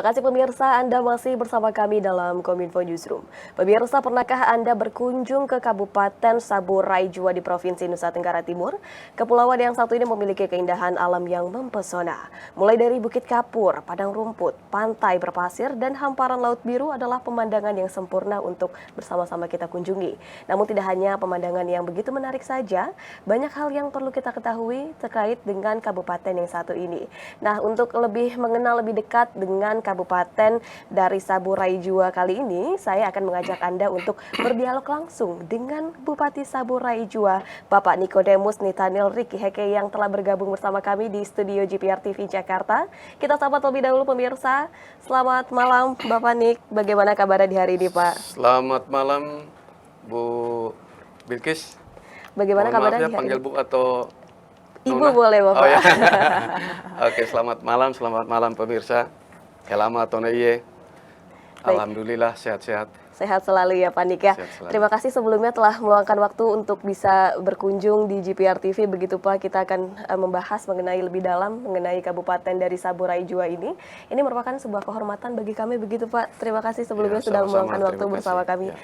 kasih pemirsa, Anda masih bersama kami dalam Kominfo Newsroom. Pemirsa, pernahkah Anda berkunjung ke Kabupaten Saburai Jua di Provinsi Nusa Tenggara Timur? Kepulauan yang satu ini memiliki keindahan alam yang mempesona. Mulai dari Bukit Kapur, padang rumput, pantai berpasir, dan hamparan laut biru adalah pemandangan yang sempurna untuk bersama-sama kita kunjungi. Namun tidak hanya pemandangan yang begitu menarik saja, banyak hal yang perlu kita ketahui terkait dengan kabupaten yang satu ini. Nah, untuk lebih mengenal lebih dekat dengan kabupaten dari Saburai Jua kali ini, saya akan mengajak Anda untuk berdialog langsung dengan Bupati Saburai Jua, Bapak Nikodemus Nitanil Riki Heke yang telah bergabung bersama kami di studio GPR TV Jakarta. Kita sapa terlebih dahulu pemirsa. Selamat malam Bapak Nik, bagaimana kabarnya di hari ini Pak? Selamat malam Bu Bilkis. Bagaimana Mohon kabarnya maaf ya, di hari panggil ini? Bu atau Ibu Nona? boleh Bapak. Oh ya. Oke, selamat malam pemirsa. Kelama Toneye. Baik. Alhamdulillah sehat-sehat. Sehat selalu ya Pak Nik ya. Sehat selalu. Terima kasih sebelumnya telah meluangkan waktu untuk bisa berkunjung di GPR TV. Begitu Pak, kita akan membahas mengenai lebih dalam mengenai kabupaten dari Saburai Jua ini. Ini merupakan sebuah kehormatan bagi kami begitu Pak. Terima kasih sebelumnya Ya, sudah sama-sama. meluangkan waktu Terima bersama kasih. kami. Ya.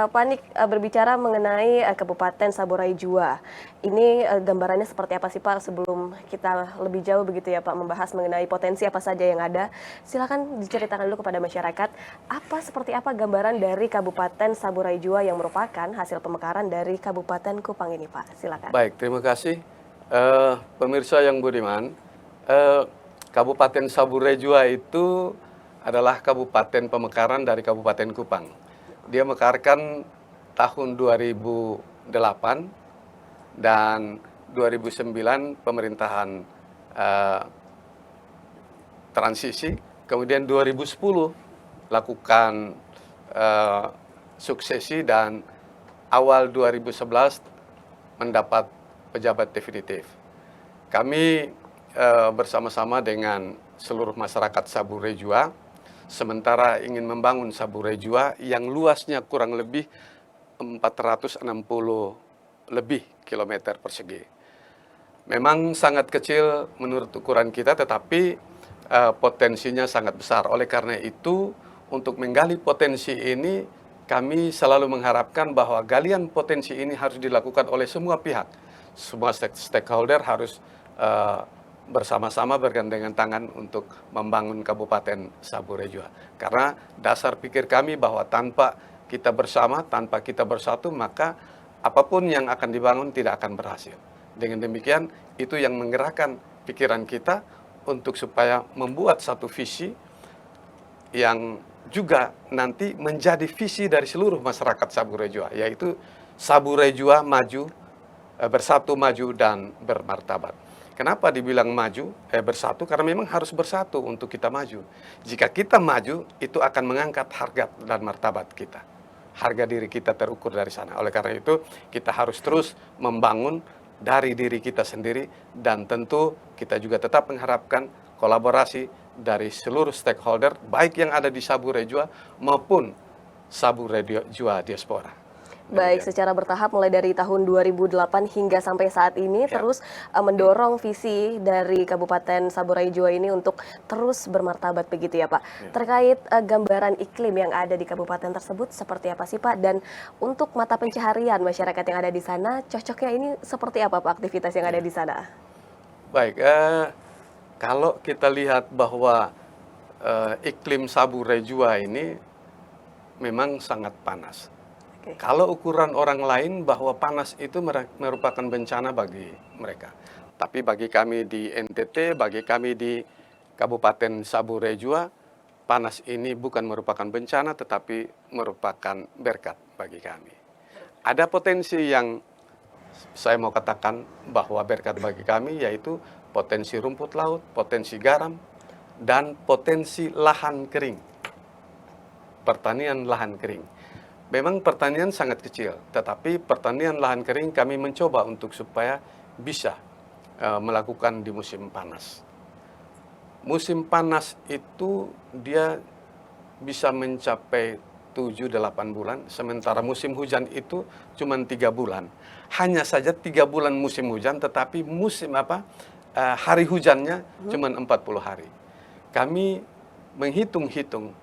Pak Nik, berbicara mengenai Kabupaten Saburai Jua. Ini gambarannya seperti apa sih Pak sebelum kita lebih jauh begitu ya Pak membahas mengenai potensi apa saja yang ada. Silakan diceritakan dulu kepada masyarakat seperti apa gambaran dari Kabupaten Saburai Jua yang merupakan hasil pemekaran dari Kabupaten Kupang ini Pak. Silakan. Baik, terima kasih. Pemirsa yang budiman, Kabupaten Saburai Jua itu adalah kabupaten pemekaran dari Kabupaten Kupang. Dia mekarkan tahun 2008 dan 2009 pemerintahan transisi, kemudian 2010 lakukan suksesi dan awal 2011 mendapat pejabat definitif. Kami bersama-sama dengan seluruh masyarakat Saburai Jua sementara ingin membangun Saburai Jua yang luasnya kurang lebih 460 lebih kilometer persegi. Memang sangat kecil menurut ukuran kita, tetapi potensinya sangat besar. Oleh karena itu, untuk menggali potensi ini, kami selalu mengharapkan bahwa galian potensi ini harus dilakukan oleh semua pihak. Semua stakeholder harus bersama-sama bergandengan tangan untuk membangun Kabupaten Saburai Jua. Karena dasar pikir kami bahwa tanpa kita bersama, tanpa kita bersatu, maka apapun yang akan dibangun tidak akan berhasil. Dengan demikian, itu yang menggerakkan pikiran kita untuk supaya membuat satu visi yang juga nanti menjadi visi dari seluruh masyarakat Saburai Jua, yaitu Saburai Jua maju, bersatu, maju, dan bermartabat. Kenapa dibilang maju, bersatu? Karena memang harus bersatu untuk kita maju. Jika kita maju, itu akan mengangkat harga dan martabat kita. Harga diri kita terukur dari sana. Oleh karena itu, kita harus terus membangun dari diri kita sendiri, dan tentu kita juga tetap mengharapkan kolaborasi dari seluruh stakeholder, baik yang ada di Saburai Jua maupun Saburai Jua diaspora. Baik, secara bertahap mulai dari tahun 2008 hingga sampai saat ini terus mendorong visi dari Kabupaten Saburai Jua ini untuk terus bermartabat begitu ya Pak. Terkait gambaran iklim yang ada di kabupaten tersebut seperti apa sih Pak? Dan untuk mata pencaharian masyarakat yang ada di sana, cocoknya ini seperti apa Pak aktivitas yang ada di sana? Baik, kalau kita lihat bahwa iklim Saburai Jua ini memang sangat panas. Kalau ukuran orang lain bahwa panas itu merupakan bencana bagi mereka. Tapi bagi kami di NTT, bagi kami di Kabupaten Saburai Jua, panas ini bukan merupakan bencana tetapi merupakan berkat bagi kami. Ada potensi yang saya mau katakan bahwa berkat bagi kami, yaitu potensi rumput laut, potensi garam, dan potensi lahan kering. Pertanian lahan kering. Memang pertanian sangat kecil, tetapi pertanian lahan kering kami mencoba untuk supaya bisa melakukan di musim panas. Musim panas itu dia bisa mencapai 7-8 bulan, sementara musim hujan itu cuma 3 bulan. Hanya saja 3 bulan musim hujan, tetapi hari hujannya cuma 40 hari. Kami menghitung-hitung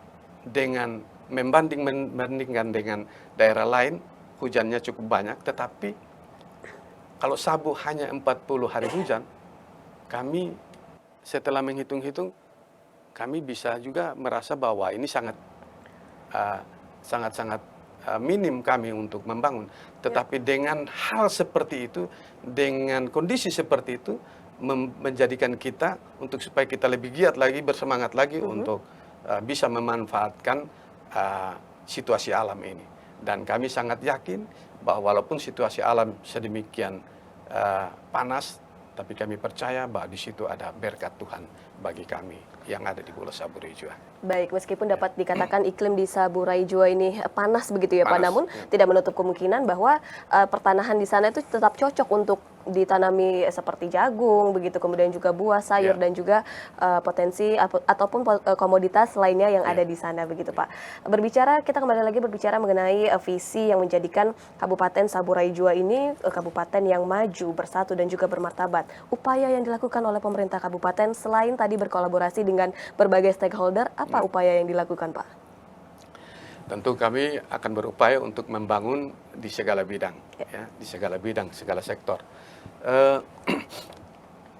dengan membandingkan dengan daerah lain, hujannya cukup banyak, tetapi kalau Sabu hanya 40 hari hujan, kami setelah menghitung-hitung, kami bisa juga merasa bahwa ini sangat minim kami untuk membangun. Tetapi dengan hal seperti itu, dengan kondisi seperti itu, menjadikan kita untuk supaya kita lebih giat lagi, bersemangat lagi untuk bisa memanfaatkan situasi alam ini. Dan kami sangat yakin bahwa walaupun situasi alam sedemikian panas, tapi kami percaya bahwa di situ ada berkat Tuhan bagi kami yang ada di Pulau Sabu Raijua. Baik, meskipun dapat dikatakan iklim di Sabu Raijua ini panas begitu ya Pak, Panas, namun ya. tidak menutup kemungkinan bahwa pertanahan di sana itu tetap cocok untuk ditanami seperti jagung, begitu kemudian juga buah, sayur Ya. dan juga potensi ataupun komoditas lainnya yang Ya. ada di sana begitu Pak. Kita kembali lagi berbicara mengenai visi yang menjadikan Kabupaten Sabu Raijua ini kabupaten yang maju, bersatu dan juga bermartabat. Upaya yang dilakukan oleh pemerintah kabupaten selain tadi berkolaborasi dengan berbagai stakeholder, apa upaya yang dilakukan Pak? Tentu kami akan berupaya untuk membangun di segala bidang, ya, di segala bidang, segala sektor.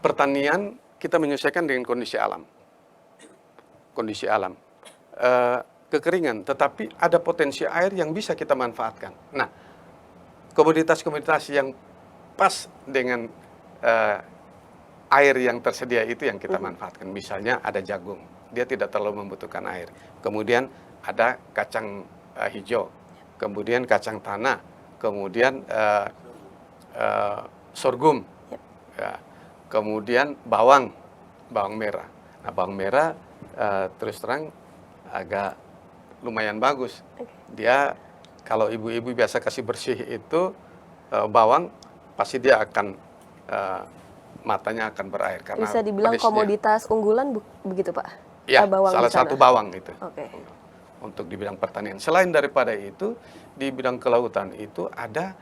Pertanian kita menyesuaikan dengan kondisi alam. Kondisi alam. Kekeringan, tetapi ada potensi air yang bisa kita manfaatkan. Nah, komoditas-komoditas yang pas dengan air yang tersedia itu yang kita manfaatkan. Misalnya ada jagung, dia tidak terlalu membutuhkan air. Kemudian ada kacang hijau, kemudian kacang tanah, kemudian sorghum, ya, kemudian bawang merah. Nah, bawang merah terus terang agak lumayan bagus. Dia kalau ibu-ibu biasa kasih bersih itu bawang, pasti dia akan matanya akan berair karena Bisa dibilang pedesnya. komoditas unggulan begitu Pak? Ya, Bawang salah di sana. satu bawang itu. Oke. Untuk di bidang pertanian. Selain daripada itu, di bidang kelautan itu ada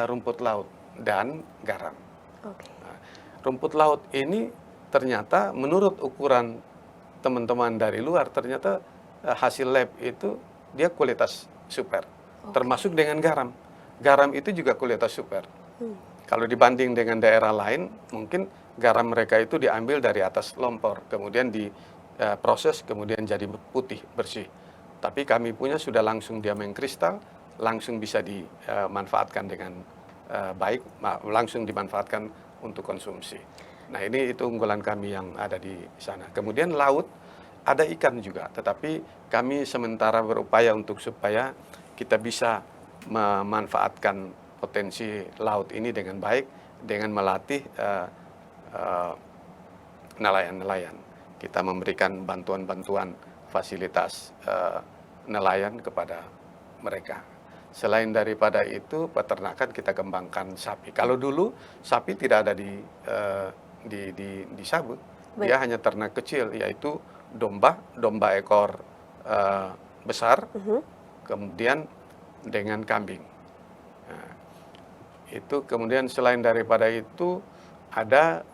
rumput laut dan garam. Oke. Nah, rumput laut ini ternyata menurut ukuran teman-teman dari luar, ternyata hasil lab itu dia kualitas super. Termasuk dengan garam. Garam itu juga kualitas super. Kalau dibanding dengan daerah lain, mungkin garam mereka itu diambil dari atas lompor, kemudian diproses, kemudian jadi putih, bersih. Tapi kami punya sudah langsung dia mengkristal, langsung bisa dimanfaatkan dengan baik, langsung dimanfaatkan untuk konsumsi. Nah, ini itu unggulan kami yang ada di sana. Kemudian laut, ada ikan juga, tetapi kami sementara berupaya untuk supaya kita bisa memanfaatkan potensi laut ini dengan baik, dengan melatih nelayan-nelayan. Kita memberikan bantuan-bantuan fasilitas nelayan kepada mereka. Selain daripada itu, peternakan kita kembangkan sapi. Kalau dulu sapi tidak ada di Sabu, dia hanya ternak kecil, yaitu domba ekor besar, kemudian dengan kambing. Nah, itu kemudian selain daripada itu ada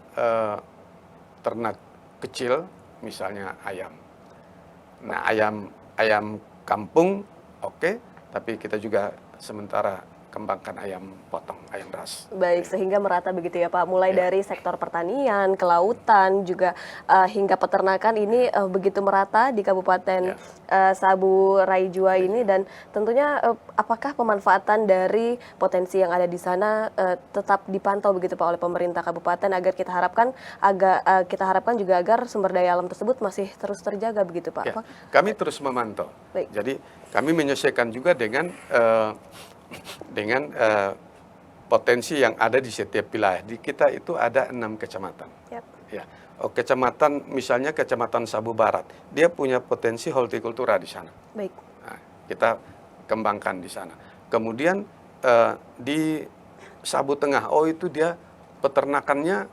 ternak kecil, misalnya ayam. Nah, ayam kampung oke, tapi kita juga sementara kembangkan ayam potong, ayam ras. Baik, sehingga merata begitu ya Pak, mulai dari sektor pertanian, kelautan, juga hingga peternakan ini begitu merata di Kabupaten Sabu Raijua ini, dan tentunya apakah pemanfaatan dari potensi yang ada di sana tetap dipantau begitu Pak oleh pemerintah kabupaten agar kita harapkan juga agar sumber daya alam tersebut masih terus terjaga begitu Pak? Ya, kami terus memantau. Baik. Jadi kami menyesuaikan juga dengan potensi yang ada di setiap wilayah. Di kita itu ada 6 kecamatan. Yap. Ya. Kecamatan, misalnya Kecamatan Sabu Barat, dia punya potensi hortikultura di sana. Baik. Nah, kita kembangkan di sana. Kemudian di Sabu Tengah, itu dia peternakannya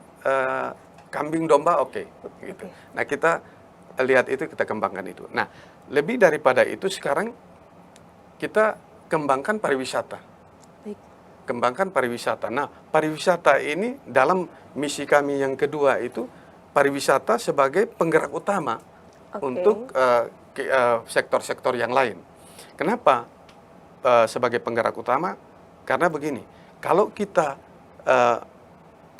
kambing domba gitu. Nah, kita lihat itu, kita kembangkan itu. Nah, lebih daripada itu sekarang kita kembangkan pariwisata. Baik. Kembangkan pariwisata. Nah, pariwisata ini dalam misi kami yang kedua itu pariwisata sebagai penggerak utama untuk sektor-sektor yang lain. Kenapa sebagai penggerak utama? Karena begini, kalau kita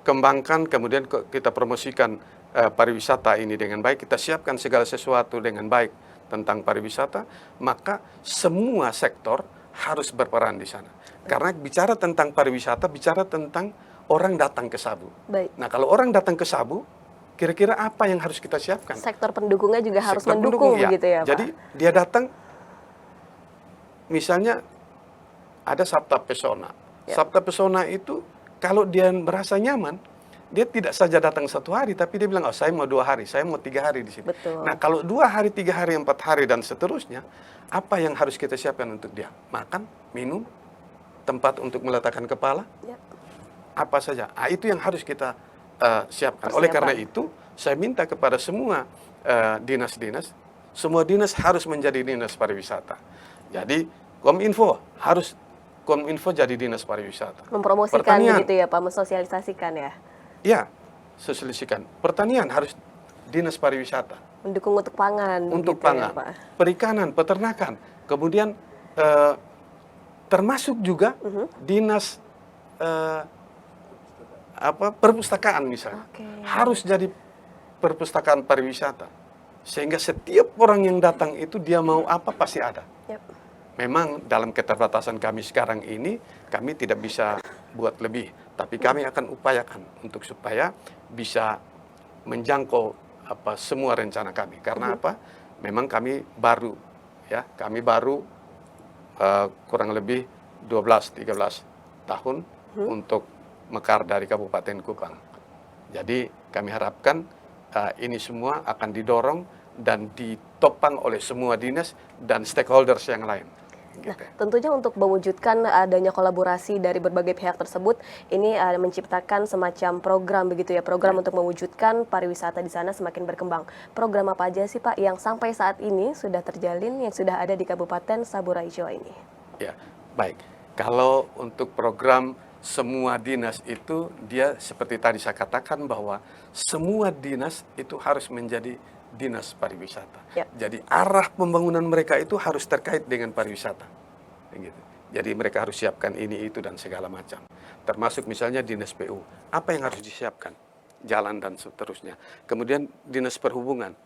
kembangkan, kemudian kita promosikan pariwisata ini dengan baik, kita siapkan segala sesuatu dengan baik tentang pariwisata, maka semua sektor harus berperan di sana. Karena bicara tentang pariwisata, bicara tentang orang datang ke Sabu. Baik. Nah, kalau orang datang ke Sabu, kira-kira apa yang harus kita siapkan? Sektor pendukungnya juga harus Sektor mendukung pendukung, begitu ya, Pak? Jadi dia datang, misalnya ada Sabta Pesona. Ya. Sabta Pesona itu kalau dia merasa nyaman, dia tidak saja datang 1 hari, tapi dia bilang, oh saya mau 2 hari, saya mau 3 hari di sini. Betul. Nah kalau 2 hari, 3 hari, 4 hari dan seterusnya, apa yang harus kita siapkan untuk dia? Makan, minum, tempat untuk meletakkan kepala, Ya. apa saja. Itu yang harus kita siapkan. Persiapan. Oleh karena itu, saya minta kepada semua dinas-dinas, semua dinas harus menjadi dinas pariwisata. Jadi Kominfo jadi dinas pariwisata. Mempromosikan Pertanian. begitu ya Pak, mensosialisasikan ya. Ya, sosialisasikan. Pertanian harus dinas pariwisata. Mendukung untuk pangan. Untuk begitu pangan, ya, Pak. perikanan, peternakan. Kemudian termasuk juga dinas perpustakaan misalnya. Oke. Harus jadi perpustakaan pariwisata. Sehingga setiap orang yang datang itu dia mau apa pasti ada. Yap. Memang dalam keterbatasan kami sekarang ini, kami tidak bisa buat lebih. Tapi kami akan upayakan untuk supaya bisa menjangkau semua rencana kami. Karena apa? Memang kami baru, ya, kami baru kurang lebih 12-13 tahun untuk mekar dari Kabupaten Kupang. Jadi kami harapkan ini semua akan didorong dan ditopang oleh semua dinas dan stakeholders yang lain. Nah, tentunya untuk mewujudkan adanya kolaborasi dari berbagai pihak tersebut, ini menciptakan semacam program begitu ya, program untuk mewujudkan pariwisata di sana semakin berkembang. Program apa aja sih Pak yang sampai saat ini sudah terjalin, yang sudah ada di Kabupaten Saburai Jua ini? Ya, baik. Kalau untuk program semua dinas itu, dia seperti tadi saya katakan bahwa semua dinas itu harus menjadi dinas pariwisata. Ya. Jadi arah pembangunan mereka itu harus terkait dengan pariwisata. Gitu. Jadi mereka harus siapkan ini, itu, dan segala macam. Termasuk misalnya dinas PU. Apa yang harus disiapkan? Jalan dan seterusnya. Kemudian dinas perhubungan.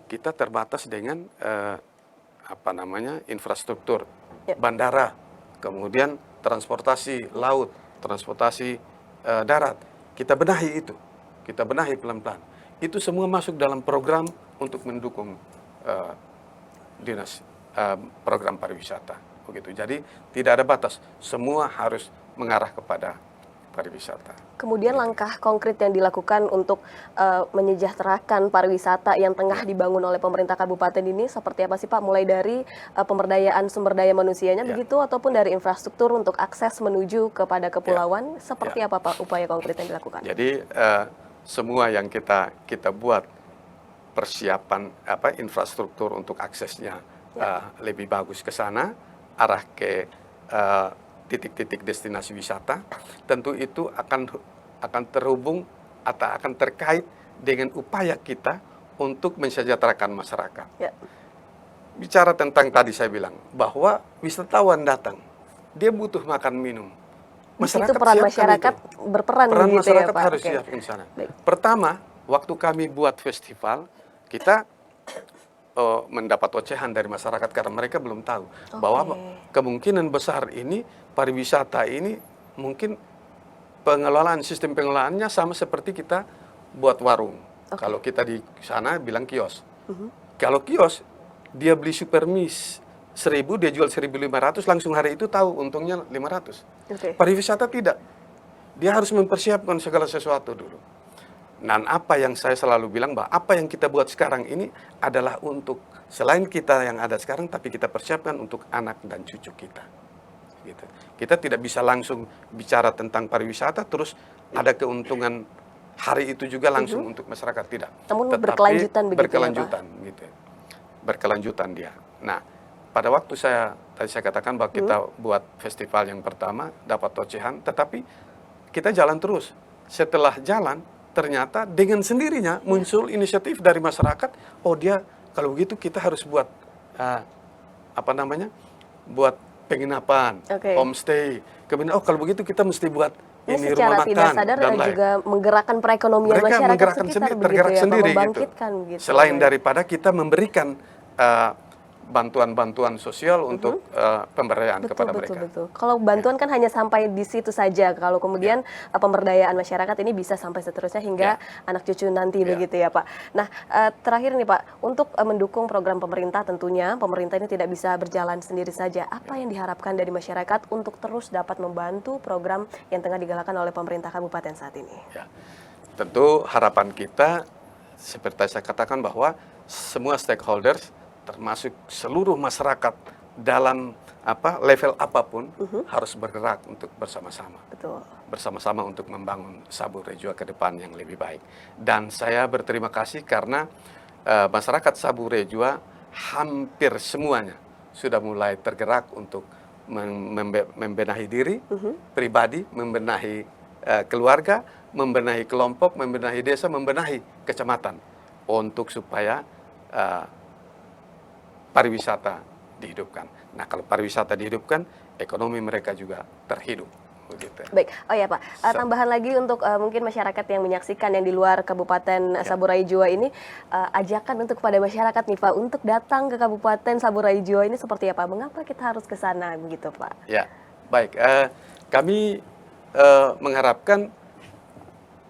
Kita terbatas dengan infrastruktur. Ya. Bandara, kemudian transportasi laut, transportasi darat. Kita benahi itu. Kita benahi pelan-pelan. Itu semua masuk dalam program untuk mendukung dinas program pariwisata, begitu. Jadi tidak ada batas, semua harus mengarah kepada pariwisata. Kemudian langkah konkret yang dilakukan untuk menyejahterakan pariwisata yang tengah dibangun oleh pemerintah kabupaten ini seperti apa sih Pak? Mulai dari pemberdayaan sumber daya manusianya begitu, ataupun dari infrastruktur untuk akses menuju kepada kepulauan, seperti apa Pak upaya konkret yang dilakukan? Jadi semua yang kita buat persiapan infrastruktur untuk aksesnya lebih bagus ke sana, arah ke titik-titik destinasi wisata, tentu itu akan terhubung atau akan terkait dengan upaya kita untuk mensejahterakan masyarakat. Ya. Bicara tentang tadi saya bilang bahwa wisatawan datang, dia butuh makan minum. Itu peran masyarakat berperan peran begitu masyarakat ya Pak? harus Oke. siap di sana. Baik. Pertama, waktu kami buat festival, kita mendapat ocehan dari masyarakat karena mereka belum tahu bahwa kemungkinan besar ini pariwisata ini mungkin sistem pengelolaannya sama seperti kita buat warung. Kalau kita di sana bilang kios. Kalau kios dia beli supermis 1.000, dia jual 1.500, langsung hari itu tahu untungnya 500. Pariwisata tidak. Dia harus mempersiapkan segala sesuatu dulu. Dan apa yang saya selalu bilang bahwa apa yang kita buat sekarang ini adalah untuk selain kita yang ada sekarang, tapi kita persiapkan untuk anak dan cucu kita. Gitu. Kita tidak bisa langsung bicara tentang pariwisata terus ada keuntungan hari itu juga langsung untuk masyarakat, tidak. Namun tetapi berkelanjutan begitu berkelanjutan, ya, Pak? Gitu. Berkelanjutan dia. Nah, pada waktu tadi saya katakan bahwa kita buat festival yang pertama dapat ocehan, tetapi kita jalan terus. Setelah jalan, ternyata dengan sendirinya muncul inisiatif dari masyarakat, oh dia kalau begitu kita harus buat apa namanya, buat penginapan, Oke. homestay. Kemudian kalau begitu kita mesti buat Ini ini secara rumah tidak makan sadar dan lain. juga menggerakkan perekonomian Mereka masyarakat menggerakkan sekitar sendiri, begitu tergerak ya, Pak, sendiri gitu. membangkitkan gitu. Selain Baik. daripada kita memberikan bantuan-bantuan sosial untuk pemberdayaan kepada mereka. Betul. Kalau bantuan kan hanya sampai di situ saja. Kalau kemudian pemberdayaan masyarakat ini bisa sampai seterusnya hingga anak cucu nanti begitu ya Pak. Nah terakhir nih Pak, untuk mendukung program pemerintah tentunya pemerintah ini tidak bisa berjalan sendiri saja. Apa yang diharapkan dari masyarakat untuk terus dapat membantu program yang tengah digalakkan oleh pemerintah kabupaten saat ini? Ya, tentu harapan kita seperti saya katakan bahwa semua stakeholders termasuk seluruh masyarakat dalam level apapun harus bergerak untuk bersama-sama. Betul. Bersama-sama untuk membangun Sabu Rejua ke depan yang lebih baik. Dan saya berterima kasih karena masyarakat Sabu Rejua hampir semuanya sudah mulai tergerak untuk membenahi diri pribadi, membenahi keluarga, membenahi kelompok, membenahi desa, membenahi kecamatan untuk supaya pariwisata dihidupkan. Nah, kalau pariwisata dihidupkan, ekonomi mereka juga terhidup. Begitu. Baik, oh ya Pak, tambahan lagi untuk mungkin masyarakat yang menyaksikan yang di luar Kabupaten Saburai Jua ini, ajakan untuk kepada masyarakat nih Pak, untuk datang ke Kabupaten Saburai Jua ini seperti apa? Mengapa kita harus ke sana begitu Pak? Ya, baik. Kami mengharapkan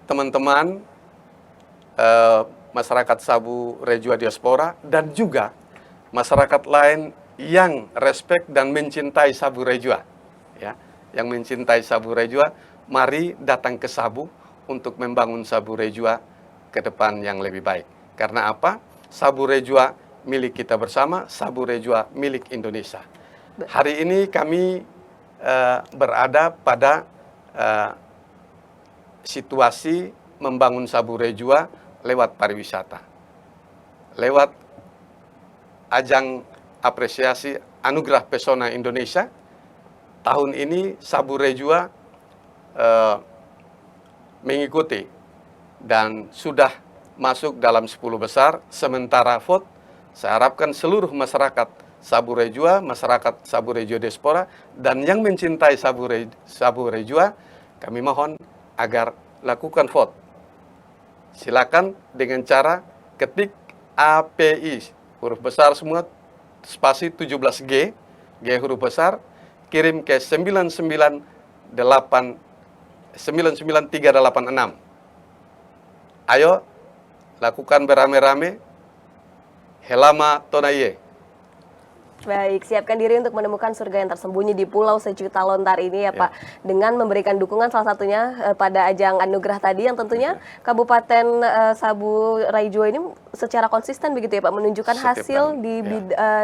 teman-teman masyarakat Sabu Rejua diaspora dan juga masyarakat lain yang respect dan mencintai Sabu Rejua, ya, yang mencintai Sabu Rejua, mari datang ke Sabu untuk membangun Sabu Rejua ke depan yang lebih baik. Karena apa? Sabu Rejua milik kita bersama, Sabu Rejua milik Indonesia. Hari ini kami berada pada situasi membangun Sabu Rejua lewat pariwisata, lewat ajang apresiasi Anugerah Pesona Indonesia. Tahun ini Sabu Rejua mengikuti dan sudah masuk dalam 10 besar. Sementara vote, saya harapkan seluruh masyarakat Sabu Rejua, masyarakat Sabu Rejua diaspora, dan yang mencintai Sabu Rejua, kami mohon agar lakukan vote. Silakan dengan cara ketik API huruf besar semua, spasi 17G, G huruf besar, kirim ke 99386. Ayo, lakukan beramai-ramai, Helama Tonaye. Baik, siapkan diri untuk menemukan surga yang tersembunyi di Pulau Sejuta Lontar ini ya Pak. Dengan memberikan dukungan salah satunya pada ajang anugerah tadi yang tentunya Kabupaten Sabu Rejua ini secara konsisten begitu ya Pak, menunjukkan hasil di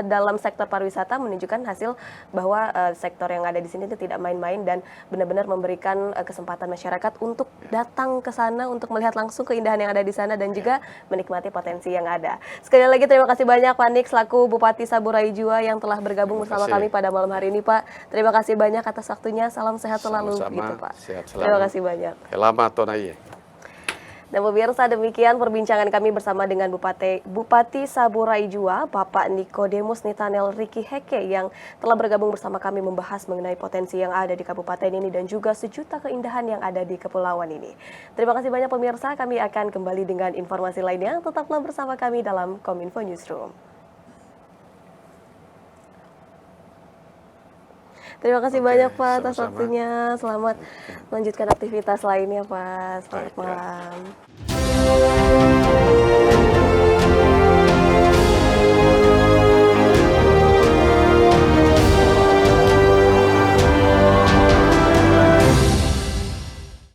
dalam sektor pariwisata, menunjukkan hasil bahwa sektor yang ada di sini itu tidak main-main dan benar-benar memberikan kesempatan masyarakat untuk datang ke sana untuk melihat langsung keindahan yang ada di sana dan juga menikmati potensi yang ada. Sekali lagi terima kasih banyak Pak Nik selaku Bupati Sabu Rejua yang telah bergabung bersama kami pada malam hari ini Pak. Terima kasih banyak atas waktunya. Salam sehat selalu gitu Pak. Sehat selalu. Terima kasih banyak. Helama Tonaye. Dan pemirsa, demikian perbincangan kami bersama dengan Bupati Sabu Rejua, Bapak Nikodemus Nitanel Riki Heke yang telah bergabung bersama kami membahas mengenai potensi yang ada di kabupaten ini dan juga sejuta keindahan yang ada di kepulauan ini. Terima kasih banyak pemirsa, kami akan kembali dengan informasi lainnya. Tetaplah bersama kami dalam Kominfo Newsroom. Terima kasih banyak Pak atas waktunya. Selamat melanjutkan aktivitas lainnya Pak. Selamat malam.